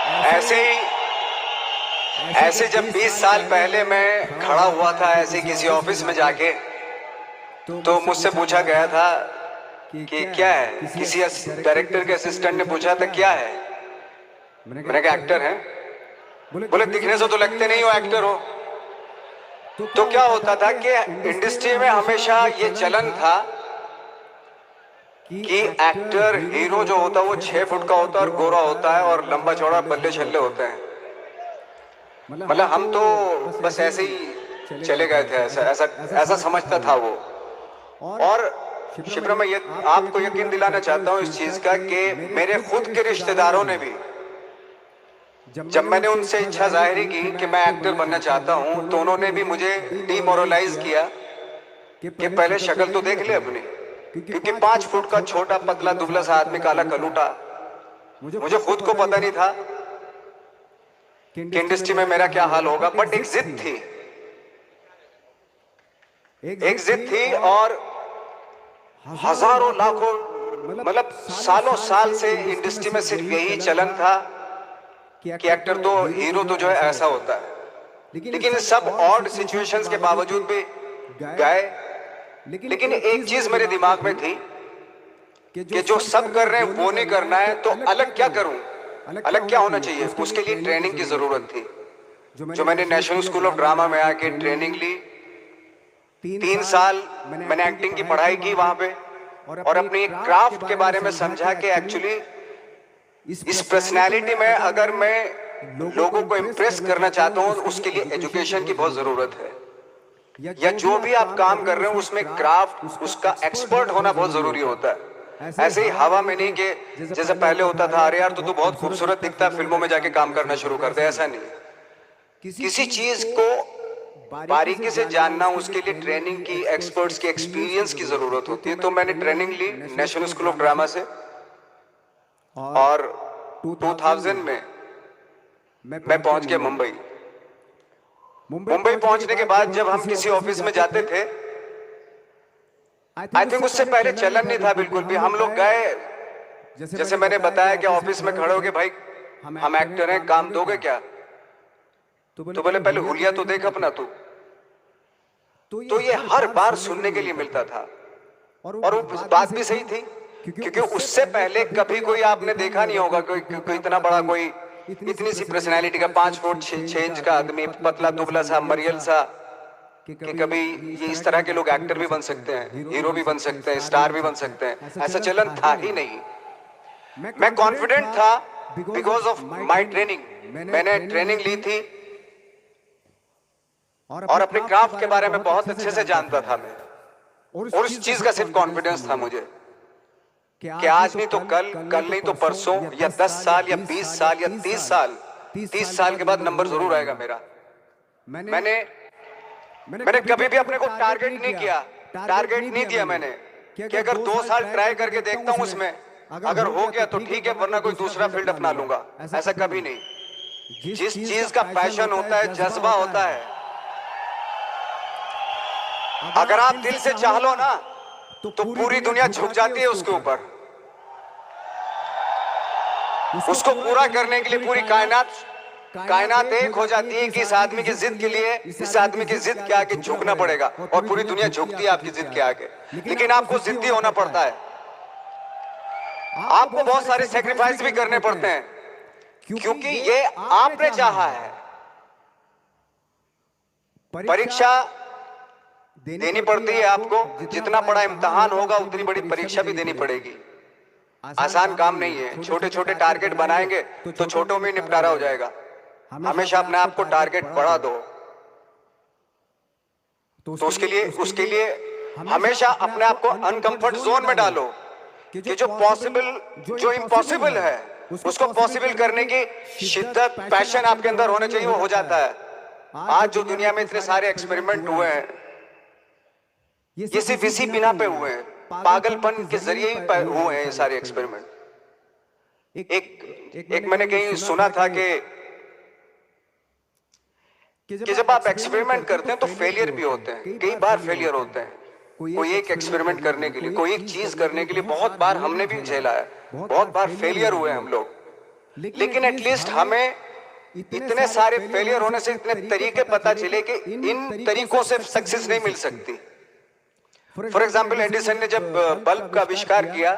ऐसे ही ऐसे जब 20 साल पहले मैं खड़ा हुआ था ऐसे किसी ऑफिस में जाके, तो मुझसे पूछा गया था कि क्या है। किसी डायरेक्टर के असिस्टेंट ने पूछा था क्या है। मैंने कहा एक्टर है। बोले दिखने से तो लगते नहीं हो एक्टर हो। तो क्या होता था कि इंडस्ट्री में हमेशा ये चलन था कि एक्टर हीरो जो होता है वो 6 फुट का होता है और गोरा होता है और लंबा चौड़ा बल्ले छल्ले होते हैं। मतलब हम तो बस ऐसे ही चले गए थे, ऐसा ऐसा ऐसा समझता था वो। और शिप्रा, मैं ये आपको यकीन दिलाना चाहता हूँ इस चीज का कि मेरे खुद के रिश्तेदारों ने भी, जब मैंने उनसे इच्छा जाहिर की कि मैं एक्टर बनना चाहता हूँ, तो उन्होंने भी मुझे डिमोरलाइज किया कि पहले शक्ल तो देख ले अपनी, क्योंकि 5 फुट का छोटा पतला दुबला सा आदमी, काला कलूटा। मुझे खुद को पता नहीं था कि इंडस्ट्री में मेरा क्या हाल होगा, बट एक जिद थी, एक जिद थी। और हजारों लाखों मतलब सालों साल से इंडस्ट्री में सिर्फ यही चलन था कि एक्टर तो, हीरो तो जो है ऐसा होता है। लेकिन सब ऑड सिचुएशंस के बावजूद भी गए। लेकिन एक चीज मेरे दिमाग में थी कि जो सब कर रहे हैं वो नहीं करना है, तो अलग क्या करूं, अलग क्या होना चाहिए। उसके लिए ट्रेनिंग की जरूरत थी, जो मैंने नेशनल स्कूल ऑफ ड्रामा में आके ट्रेनिंग ली। 3 साल मैंने एक्टिंग की पढ़ाई की वहां पे, और अपनी क्राफ्ट के बारे में समझा कि एक्चुअली इस पर्सनैलिटी में अगर मैं लोगों को इम्प्रेस करना चाहता हूं, उसके लिए एजुकेशन की बहुत जरूरत है। या जो भी आप काम कर रहे हो उसमें क्राफ्ट, उसका एक्सपर्ट होना बहुत जरूरी होता है। ऐसे ही हवा में नहीं कि जैसे पहले होता था, अरे यार तू तो बहुत खूबसूरत दिखता है, फिल्मों में जाके काम करना शुरू कर दे। ऐसा नहीं, किसी चीज को बारीकी से जानना, उसके लिए ट्रेनिंग की, एक्सपर्ट्स की, एक्सपीरियंस की जरूरत होती है। तो मैंने ट्रेनिंग ली नेशनल स्कूल ऑफ ड्रामा से, और 2000 में मैं पहुंच गया मुंबई। मुंबई पहुंचने के बाद जब हम किसी ऑफिस में जाते थे, आई थिंक उससे पहले चलन नहीं था बिल्कुल भी। हम लोग गए, जैसे मैंने बताया कि ऑफिस में खड़े हो के, भाई हम एक्टर हैं, काम दोगे क्या। तो बोले पहले हुलिया तो देख अपना तू। तो ये हर बार सुनने के लिए मिलता था, और वो बात भी सही थी, क्योंकि उससे पहले कभी कोई आपने देखा नहीं होगा कोई इतना बड़ा, कोई इतनी सी पर्सनैलिटी का 5 फुट 6 इंच का आदमी, पतला दुबला सा, मरियल सा, कि कभी ये इस तरह के लोग एक्टर भी बन सकते हैं, हीरो भी बन सकते हैं, स्टार भी बन सकते हैं। ऐसा चलन था ही नहीं। मैं कॉन्फिडेंट था बिकॉज ऑफ माई ट्रेनिंग। मैंने ट्रेनिंग ली थी और अपने क्राफ्ट के बारे में बहुत अच्छे से जानता था मैं, और उस चीज का सिर्फ कॉन्फिडेंस था मुझे कि आज नहीं तो कल, कल नहीं तो परसों, या 10 साल या 20 साल या 30 साल के बाद नंबर जरूर आएगा मेरा। मैंने कभी भी अपने को टारगेट नहीं किया, टारगेट नहीं दिया मैंने कि अगर 2 साल ट्राई करके देखता हूं उसमें, अगर हो गया तो ठीक है, वरना कोई दूसरा फील्ड अपना लूंगा। ऐसा कभी नहीं। जिस चीज का पैशन होता है, जज्बा होता है, अगर आप दिल से चाह लो ना, तो पूरी दुनिया झुक जाती है उसके ऊपर। उसको पूरा करने के लिए पूरी कायनात एक हो जाती है कि इस आदमी की जिद के लिए, इस आदमी की जिद के आगे झुकना पड़ेगा, और पूरी दुनिया झुकती है आपकी जिद के आगे। लेकिन आपको जिद्दी होना पड़ता है, आपको बहुत सारे सेक्रीफाइस भी करने पड़ते हैं, क्योंकि ये आपने चाहा है। परीक्षा देनी पड़ती है आपको, जितना बड़ा इम्तिहान होगा उतनी बड़ी परीक्षा भी देनी पड़ेगी। आसान काम नहीं है। छोटे छोटे टारगेट बनाएंगे तो छोटों में निपटारा हो जाएगा। हमेशा अपने आप को टारगेट बढ़ा दो। तो उसके लिए हमेशा अपने आप को अनकंफर्ट जोन में डालो, कि जो इम्पॉसिबल है उसको पॉसिबल करने की शिद्दत, पैशन आपके अंदर होने चाहिए, वो हो जाता है। आज जो दुनिया में इतने सारे एक्सपेरिमेंट हुए हैं, ये सिर्फ इसी बिना पे हुए हैं, पागलपन के जरिए ही हुए हैं ये सारे एक्सपेरिमेंट। एक मैंने कहीं सुना था कि जब आप एक्सपेरिमेंट करते हैं तो फेलियर भी होते हैं, कई बार फेलियर होते हैं। कोई एक एक्सपेरिमेंट करने के लिए, कोई एक चीज करने के लिए बहुत बार हमने भी झेला है, बहुत बार फेलियर हुए हम लोग। लेकिन एटलीस्ट हमें इतने सारे फेलियर होने से इतने तरीके पता चले कि इन तरीकों से सक्सेस नहीं मिल सकती। फॉर एग्जाम्पल, एडिसन ने जब बल्ब का आविष्कार किया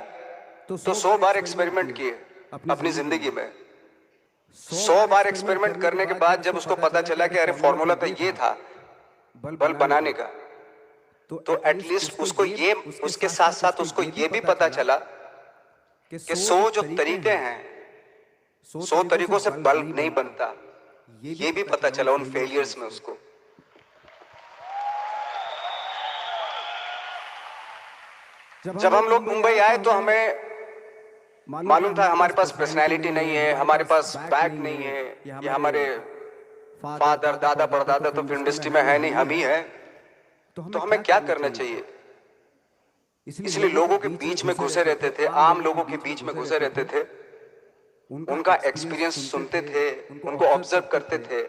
तो 100 बार एक्सपेरिमेंट किए अपनी जिंदगी में। 100 बार एक्सपेरिमेंट करने के बाद जब उसको पता चला कि अरे फॉर्मूला तो ये था बल्ब बनाने का, तो एटलीस्ट उसको ये, उसके साथ साथ उसको ये भी पता चला कि 100 जो तरीके हैं, 100 तरीकों से बल्ब नहीं बनता, ये भी पता चला उन फेलियर्स में उसको। जब हम लोग मुंबई आए तो हमें मालूम था हमारे पास पर्सनैलिटी नहीं है, हमारे पास बैक नहीं है, या हमारे फादर दादा परदादा तो फिल्म इंडस्ट्री में है नहीं, हम ही है, तो हमें क्या करना चाहिए। इसलिए लोगों के बीच में घुसे रहते थे, आम लोगों के बीच में घुसे रहते थे, उनका एक्सपीरियंस सुनते थे, उनको ऑब्जर्व करते थे।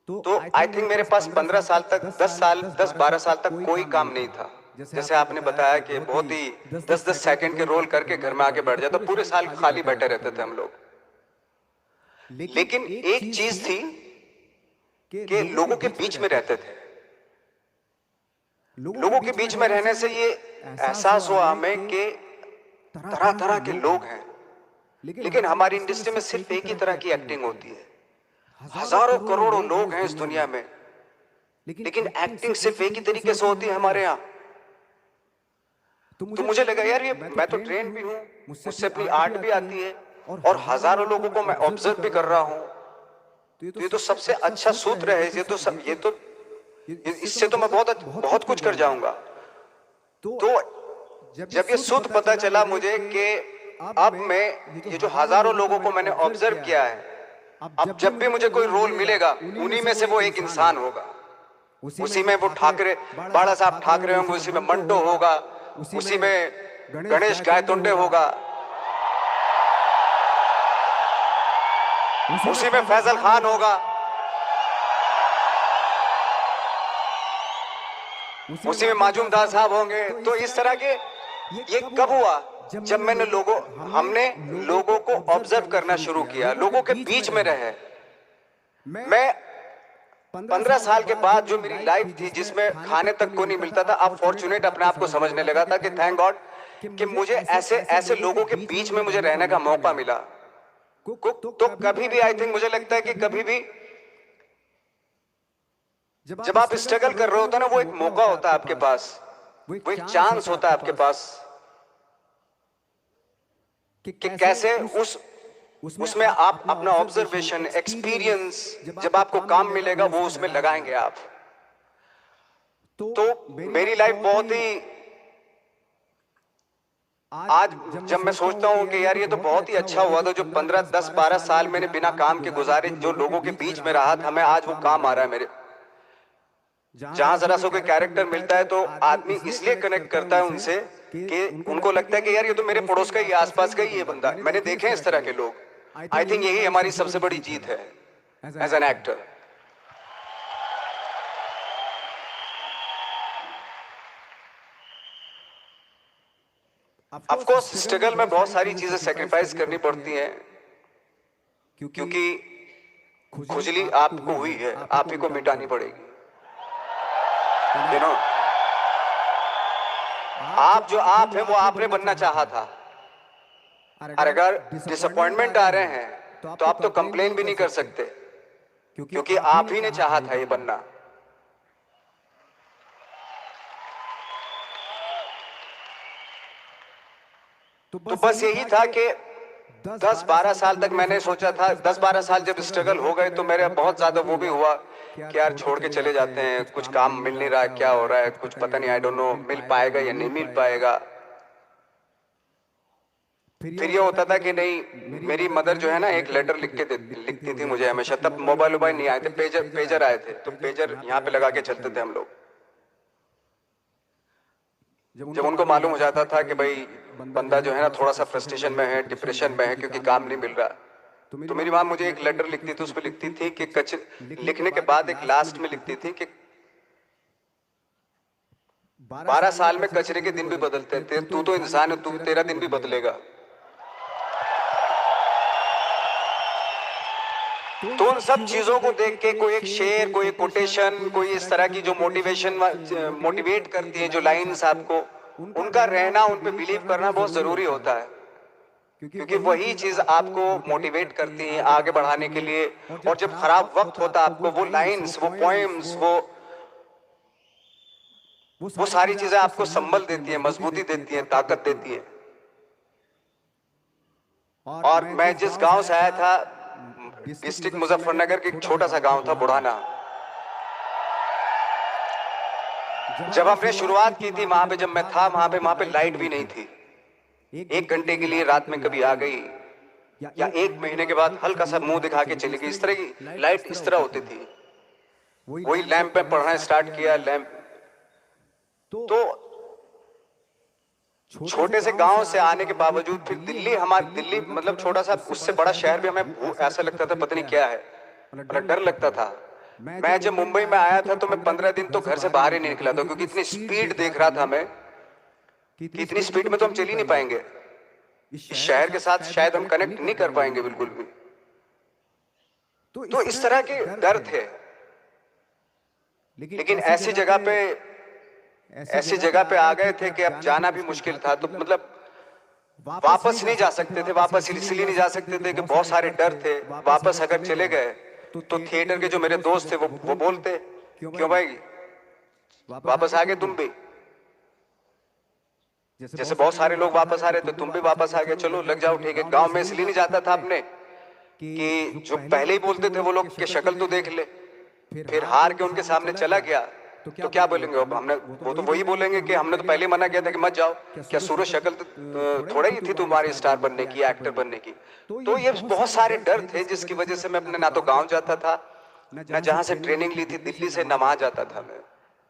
तो आई थिंक मेरे पास 15 साल तक, 10-12 साल तक कोई काम नहीं था। जैसे आपने बताया कि बहुत ही 10-10 सेकंड के रोल करके घर में आके बैठ जाए, तो पूरे साल खाली बैठे रहते थे हम लोग। लेकिन एक चीज थी कि लोगों के बीच में रहते थे। लोगों के बीच में रहने से ये एहसास हुआ हमें कि तरह तरह के लोग हैं, लेकिन हमारी इंडस्ट्री में सिर्फ एक ही तरह की एक्टिंग होती है। हजारों करोड़ों लोग हैं इस दुनिया में, लेकिन एक्टिंग सिर्फ एक ही तरीके से होती है हमारे यहाँ। तो मुझे लगा यार ये मैं तो ट्रेन भी हूँ, मुझसे अपनी आर्ट भी आती है, और हजारों लोगों को मैं ऑब्जर्व भी कर रहा हूँ, तो ये तो सबसे अच्छा सूत्र है। इससे तो मैं बहुत कुछ कर जाऊंगा। तो जब ये सूत्र पता चला मुझे कि अब मैं ये जो हजारों लोगों को मैंने ऑब्जर्व किया है, अब जब भी मुझे कोई रोल मिलेगा उन्हीं में से वो एक इंसान होगा। उसी में वो ठाकरे, बाला साहब ठाकरे होंगे, उसी में मंटो होगा, उसी में गणेश गायतोंडे होगा, उसी में फैजल खान होगा, उसी में माजूमदार साहब होंगे। तो इस तरह के ये कब हुआ? जब हमने लोगों को ऑब्जर्व करना शुरू किया, लोगों के बीच में रहे। मैं 15 साल के बाद जो मेरी लाइफ थी जिसमें खाने तक को नहीं मिलता था, अब फॉर्चुनेट अपने आप को समझने लगा था कि थैंक गॉड कि मुझे ऐसे लोगों के बीच में मुझे रहने का मौका मिला। तो कभी भी आई थिंक मुझे लगता है कि कभी भी जब आप स्ट्रगल कर रहे होते ना, वो एक मौका होता है आपके पास, वो एक चांस होता है आपके पास कि कैसे उसमें आप अपना ऑब्जर्वेशन, एक्सपीरियंस, जब आपको काम मिलेगा वो उसमें लगाएंगे आप। तो मेरी लाइफ बहुत ही, आज जब मैं सोचता हूं कि यार ये तो बहुत ही अच्छा हुआ था जो 15, 10, 12 साल मैंने बिना काम के गुजारे, जो लोगों के बीच में रहा था, मैं आज वो काम आ रहा है मेरे। जहां जरा सा कोई कैरेक्टर मिलता है तो आदमी इसलिए कनेक्ट करता है उनसे कि उनको लगता है कि यार ये तो मेरे पड़ोस का ही, आसपास का ही ये बंदा। मैंने देखे हैं इस तरह के लोग। आई थिंक यही हमारी सबसे बड़ी जीत है as an actor. Of course struggle में बहुत सारी चीजें सेक्रीफाइस करनी पड़ती हैं, क्योंकि खुजली आपको हुई है, आप ही को मिटानी पड़ेगी। यू नो, आप जो आप हैं वो आपने बनना चाहा था, और अगर डिसअपॉइंटमेंट आ रहे हैं तो आप तो कंप्लेन भी नहीं कर सकते, क्योंकि आप ही ने चाहा था ये बनना। तो बस यही था कि 10-12 साल तक मैंने सोचा था, 10-12 साल जब स्ट्रगल हो गए तो मेरे बहुत ज्यादा वो भी हुआ कि यार छोड़ के चले जाते हैं, कुछ काम मिल नहीं रहा है, क्या हो रहा है कुछ पता नहीं, आई डोंट नो मिल पाएगा या नहीं मिल पाएगा। फिर ये होता था कि नहीं, मेरी मदर जो है ना एक लेटर लिखती थी मुझे हमेशा। तब मोबाइल नहीं आए थे, पेजर आए थे, तो पेजर यहाँ पे लगा के चलते थे हम लोग। जब उनको मालूम हो जाता था कि भाई बंदा जो है ना थोड़ा सा फ्रस्ट्रेशन में है, डिप्रेशन में है क्योंकि काम नहीं मिल रहा, तो मेरी माँ मुझे एक लेटर लिखती थी। उसमें लिखती थी कि लिखने के बाद एक लास्ट में लिखती थी कि 12 साल में कचरे के दिन भी बदलते थे, तू तो इंसान है, तेरा दिन भी बदलेगा। तो उन सब चीजों को देख के कोई एक शेर, कोई एक कोटेशन, कोई इस तरह की जो मोटिवेट करती है जो लाइंस आपको, उनका रहना, उन पे बिलीव करना बहुत जरूरी होता है, क्योंकि वही चीज आपको मोटिवेट करती है आगे बढ़ाने के लिए। और जब खराब वक्त होता है आपको वो लाइंस, वो पोएम्स, वो सारी चीजें आपको संबल देती है, मजबूती देती है, ताकत देती है। और मैं जिस गांव से आया था, डिस्ट्रिक्ट मुजफ्फरनगर के एक छोटा सा गांव था बुढ़ाना, जब हमने शुरुआत की थी वहां पे, जब मैं था वहां पे लाइट भी नहीं थी। 1 घंटे के लिए रात में कभी आ गई, या 1 महीने के बाद हल्का सा मुंह दिखा के चली गई। इस तरह की लाइट इस तरह होती थी। वही लैंप पे पढ़ना स्टार्ट किया। लैंप तो छोटे से गांव से आने के बावजूद फिर दिल्ली मतलब छोटा सा, उससे बड़ा शहर भी हमें ऐसा लगता था पता नहीं क्या है, मतलब डर लगता था। मैं जब मुंबई में आया था तो मैं 15 दिन तो घर से बाहर ही नहीं निकला था, क्योंकि इतनी स्पीड देख रहा था मैं कि इतनी स्पीड में तो हम चल ही नहीं पाएंगे, इस शहर के साथ शायद हम कनेक्ट नहीं कर पाएंगे बिल्कुल भी। तो इस तरह के डर थे। लेकिन ऐसी जगह पे आ गए थे कि अब जाना भी मुश्किल था। तो मतलब वापस नहीं जा सकते थे। वापस इसलिए नहीं जा सकते थे कि बहुत सारे डर थे। वापस अगर चले गए तो थिएटर के जो मेरे दोस्त थे वो बोलते, क्यों भाई वापस आ गए तुम भी? जैसे बहुत सारे लोग वापस आ रहे थे, तुम भी वापस आ गए, चलो लग जाओ, ठीक है। गांव में इसलिए नहीं जाता था अपने कि जो पहले ही बोलते थे वो लोग के शक्ल तो देख ले, फिर हार के उनके सामने चला गया तो क्या बोलेंगे अब? हमने वो तो वही बोलेंगे कि हमने तो पहले मना किया था कि मत जाओ। क्या सूरज शक्ल तो थोड़ा ही थी तुम्हारी स्टार बनने की, एक्टर बनने की? तो ये बहुत सारे डर थे जिसकी वजह से मैं अपने ना तो गांव जाता था, ना जहां से ट्रेनिंग ली थी दिल्ली से, ना वहां जाता था।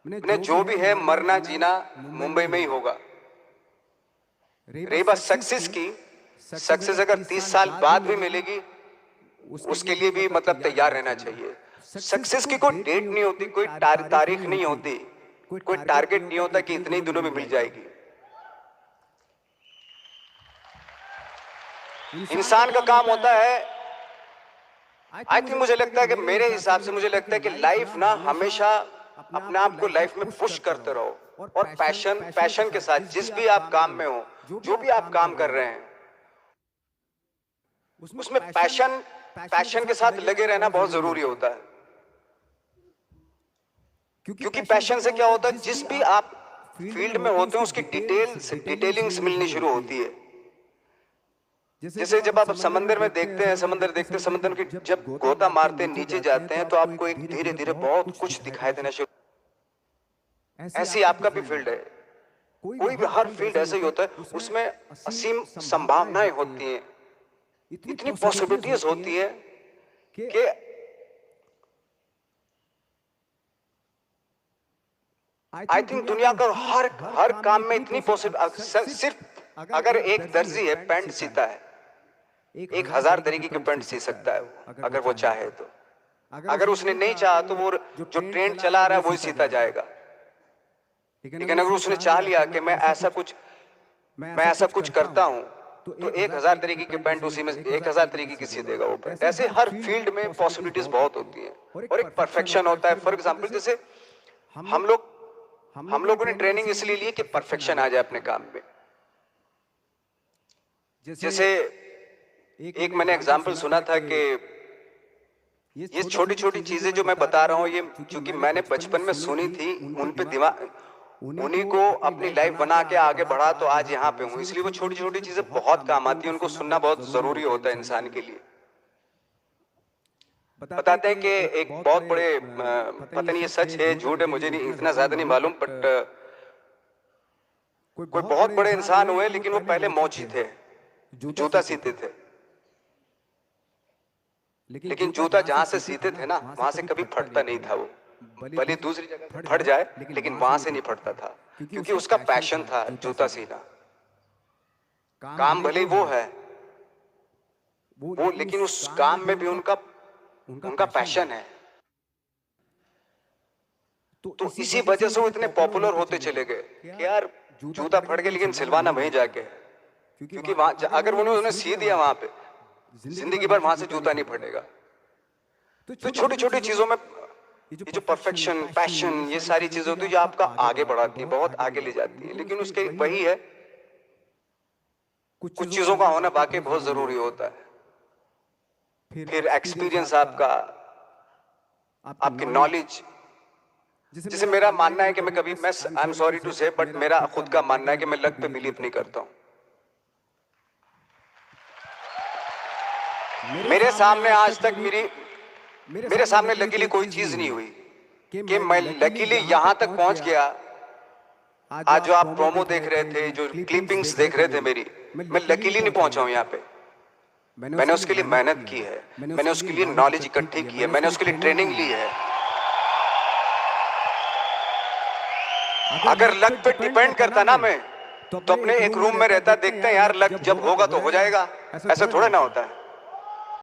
मैं जो भी है मरना जीना मुंबई में ही होगा। रही बात सक्सेस की, सक्सेस अगर 30 साल बाद भी मिलेगी उसके लिए भी मतलब तैयार रहना चाहिए। सक्सेस की कोई डेट नहीं होती, कोई तारीख नहीं होती, कोई टारगेट नहीं होता कि इतने ही दिनों में मिल जाएगी। इंसान का काम होता है, आई थिंक मुझे लगता है कि मेरे हिसाब से मुझे लगता है कि लाइफ ना हमेशा अपने आप को लाइफ में पुश करते रहो, और पैशन के साथ जिस भी आप काम में हो, जो भी आप काम कर रहे हैं, उसमें पैशन के साथ लगे रहना बहुत जरूरी होता है। क्योंकि पैशन से क्या होता है, जिस भी आप फील्ड में होते हैं उसकी डिटेलिंग्स मिलनी शुरू होती है। जैसे जब आप समंदर में देखते हैं, समंदर की जब गोता मारते नीचे जाते हैं तो आपको एक धीरे धीरे बहुत कुछ दिखाई देना शुरू। ऐसी आपका भी फील्ड है, कोई भी हर फील्ड ऐसा ही होता है, उसमें असीम संभावनाएं होती हैं, इतनी पॉसिबिलिटीज होती है कि आई थिंक दुनिया का हर काम में इतनी पॉसिबल। सिर्फ अगर एक दर्जी है पैंट सीता है, 1000 तरीके के पैंट सी सकता है अगर वो चाहे तो। अगर उसने नहीं चाहा तो वो जो ट्रेंड चला रहा है वही सीता जाएगा। लेकिन अगर उसने चाह लिया कि मैं ऐसा कुछ करता हूं तो 1000 तरीके के पैंट उसी में 1000 तरीके की सी देगा वो पैंट। ऐसे हर फील्ड में पॉसिबिलिटीज बहुत होती है और एक परफेक्शन होता है। फॉर एग्जाम्पल जैसे हम लोगों ने ट्रेनिंग इसलिए ली कि परफेक्शन आ जाए अपने काम में। जैसे एक मैंने एग्जाम्पल सुना था कि ये छोटी छोटी चीजें जो मैं बता रहा हूं, ये क्योंकि मैंने बचपन में सुनी थी, उन पे दिमाग, उन्हीं को अपनी लाइफ बना के आगे बढ़ा तो आज यहाँ पे हूं। इसलिए वो छोटी छोटी चीजें बहुत काम आती है, उनको सुनना बहुत जरूरी होता है इंसान के लिए। बताते हैं कि एक बहुत बड़े, पता नहीं ये सच है झूठ है, मुझे नहीं इतना ज्यादा नहीं मालूम, बट कोई बहुत बड़े इंसान हुए लेकिन वो पहले मोची थे, जूता सीते थे। लेकिन जूता जहां से सीते थे ना वहां से कभी फटता नहीं था। वो भले दूसरी जगह फट जाए लेकिन वहां से नहीं फटता था, क्योंकि उसका पैशन था जूता सीना। काम भले वो है वो, लेकिन उस काम में भी उनका पैशन है। तो इसी वजह से वो इतने पॉपुलर होते चले गए कि यार जूता फट गया लेकिन सिलवाना वहीं जाके है, क्योंकि वहां अगर उन्होंने सी दिया वहां पे जिंदगी भर वहां से जूता नहीं फटेगा। तो छोटी छोटी चीजों में ये जो परफेक्शन, पैशन, ये सारी चीजें होती है जो आपका आगे बढ़ाती है, बहुत आगे ले जाती है। लेकिन उसके वही है, कुछ चीजों का होना वाकई बहुत जरूरी होता है। फिर एक्सपीरियंस आपका, आपकी नॉलेज। जैसे मेरा मानना है कि मैं कभी, मैं आई एम सॉरी टू से, बट मेरा खुद का मानना है कि मैं लक पे बिलीव नहीं करता हूं। मेरे सामने आज तक मेरे सामने लकीली कोई चीज नहीं हुई कि मैं लकीली यहां तक पहुंच गया। आज जो आप प्रोमो देख रहे थे, जो क्लिपिंग्स देख रहे थे मेरी, मैं लकीली नहीं पहुंचा हूं यहाँ पे। मैंने उसके लिए मेहनत की है, मैंने उसके लिए नॉलेज इकट्ठी की है, मैंने उसके लिए ट्रेनिंग ली है। अगर लक पे डिपेंड करता ना मैं, तो अपने एक रूम में रहता, देखते हैं यार लक जब होगा तो हो जाएगा, ऐसा थोड़ा ना होता है।